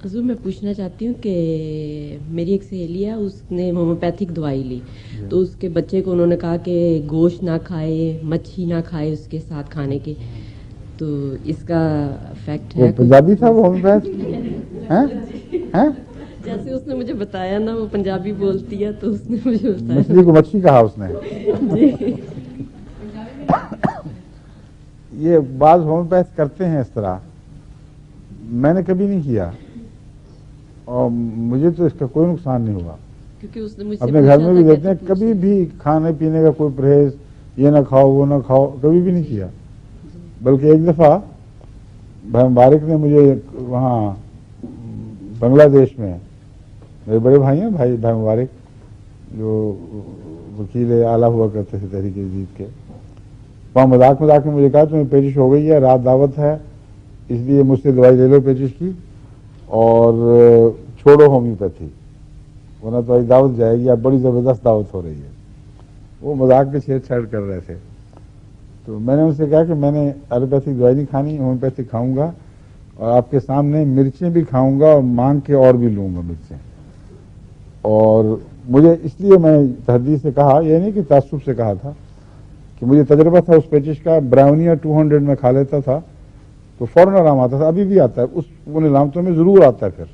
حضور میں پوچھنا چاہتی ہوں کہ میری ایک سہیلی ہے، اس نے ہومیوپیتھک دوائی لی تو اس کے بچے کو انہوں نے کہا کہ گوشت نہ کھائے، مچھی نہ کھائے اس کے ساتھ کھانے کے، تو اس کا افیکٹ ہے؟ پنجابی تھا وہ ہومیوپیتھ؟ جیسے اس نے مجھے بتایا نا، وہ پنجابی بولتی ہے تو اس نے مجھے بتایا مچھلی کو مچھی کہا اس نے؟ جی یہ بعض ہومیوپیتھ کرتے ہیں اس طرح، میں نے کبھی نہیں کیا اور مجھے تو اس کا کوئی نقصان نہیں ہوا، کیونکہ اس نے مجھ سے اپنے گھر میں بھی دیتے ہیں، کبھی بھی کھانے پینے کا کوئی پرہیز، یہ نہ کھاؤ وہ نہ کھاؤ، کبھی بھی نہیں کیا۔ بلکہ ایک دفعہ بھائی مبارک نے مجھے وہاں بنگلہ دیش میں، میرے بڑے بھائی ہیں بھائی مبارک جو وکیل اعلیٰ ہوا کرتے تھے تحریک جدید کے، وہاں مذاق میں مجھے کہا تمہیں پیچش ہو گئی ہے، رات دعوت ہے، اس لیے مجھ سے دوائی لے لو پیچش کی اور چھوڑو ہومیوپیتھی، ورنہ تمہاری دعوت جائے گی، اب بڑی زبردست دعوت ہو رہی ہے۔ وہ مذاق میں چھیڑ چھاڑ کر رہے تھے، تو میں نے ان سے کہا کہ میں نے ایلوپیتھک دوائی نہیں کھانی، ہومیوپیتھک کھاؤں گا اور آپ کے سامنے مرچیں بھی کھاؤں گا اور مانگ کے اور بھی لوں گا مرچیں۔ اور مجھے اس لیے میں تحدید سے کہا، یہ نہیں کہ تعصب سے کہا تھا، کہ مجھے تجربہ تھا اس پیچش کا، براؤنیا 200 میں کھا لیتا تھا تو فوراً آرام آتا تھا، ابھی بھی آتا ہے، ان علامتوں میں ضرور آتا ہے۔ پھر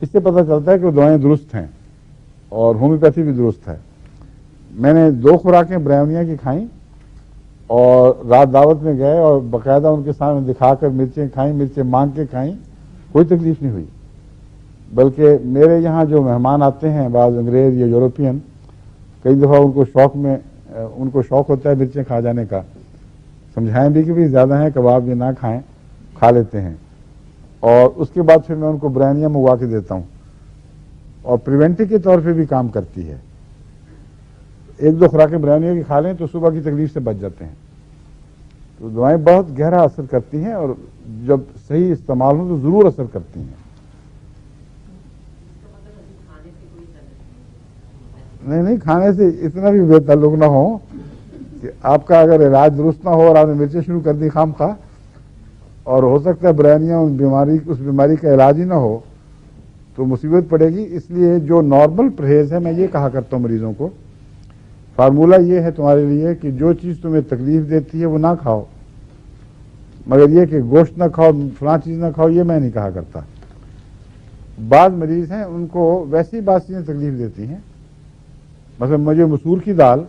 اس سے پتہ چلتا ہے کہ وہ دوائیں درست ہیں اور ہومیوپیتھی بھی درست ہے۔ میں نے 2 خوراکیں براؤنیا کی کھائیں اور رات دعوت میں گئے اور باقاعدہ ان کے سامنے دکھا کر مرچیں کھائیں، مرچیں مانگ کے کھائیں، کوئی تکلیف نہیں ہوئی۔ بلکہ میرے یہاں جو مہمان آتے ہیں بعض انگریز یا یورپین، کئی دفعہ ان کو شوق ہوتا ہے مرچیں کھا جانے کا، سمجھائیں بھی کہ بھی زیادہ ہیں، کباب یہ نہ کھائیں، کھا لیتے ہیں، اور اس کے بعد پھر میں ان کو برانیاں منگوا کے دیتا ہوں، اور پریونٹو کے طور پہ بھی کام کرتی ہے۔ 1-2 خوراکیں برانیاں کی کھا لیں تو صبح کی تکلیف سے بچ جاتے ہیں۔ تو دوائیں بہت گہرا اثر کرتی ہیں اور جب صحیح استعمال ہو تو ضرور اثر کرتی ہیں۔ نہیں، کھانے سے اتنا بھی بے تعلق نہ ہو کہ آپ کا اگر علاج درست نہ ہو اور آپ نے مرچیں شروع کر دی خام خواہ، اور ہو سکتا ہے برانیاں اس بیماری کا علاج ہی نہ ہو تو مصیبت پڑے گی۔ اس لیے جو نارمل پرہیز ہے، میں یہ کہا کرتا ہوں مریضوں کو، فارمولہ یہ ہے تمہارے لیے کہ جو چیز تمہیں تکلیف دیتی ہے وہ نہ کھاؤ، مگر یہ کہ گوشت نہ کھاؤ، فلاں چیز نہ کھاؤ، یہ میں نہیں کہا کرتا۔ بعض مریض ہیں ان کو ویسی بات چیزیں تکلیف دیتی ہیں، مثلا مجھے مسور کی دال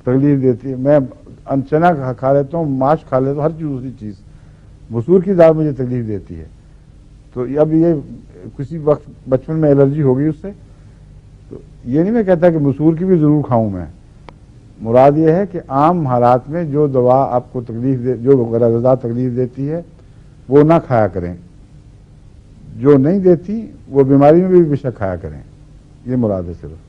تکلیف دیتی ہے، میں چنا کھا لیتا ہوں، ماش کھا لیتا ہوں، ہر چیز دوسری چیز، مسور کی دال مجھے تکلیف دیتی ہے، تو اب یہ کسی وقت بچپن میں الرجی ہو گئی اس سے، تو یہ نہیں میں کہتا کہ مسور کی بھی ضرور کھاؤں میں، مراد یہ ہے کہ عام حالات میں جو دوا آپ کو تکلیف دے، جو غذا تکلیف دیتی ہے وہ نہ کھایا کریں، جو نہیں دیتی وہ بیماری میں بھی بے شک کھایا کریں، یہ مراد ہے صرف۔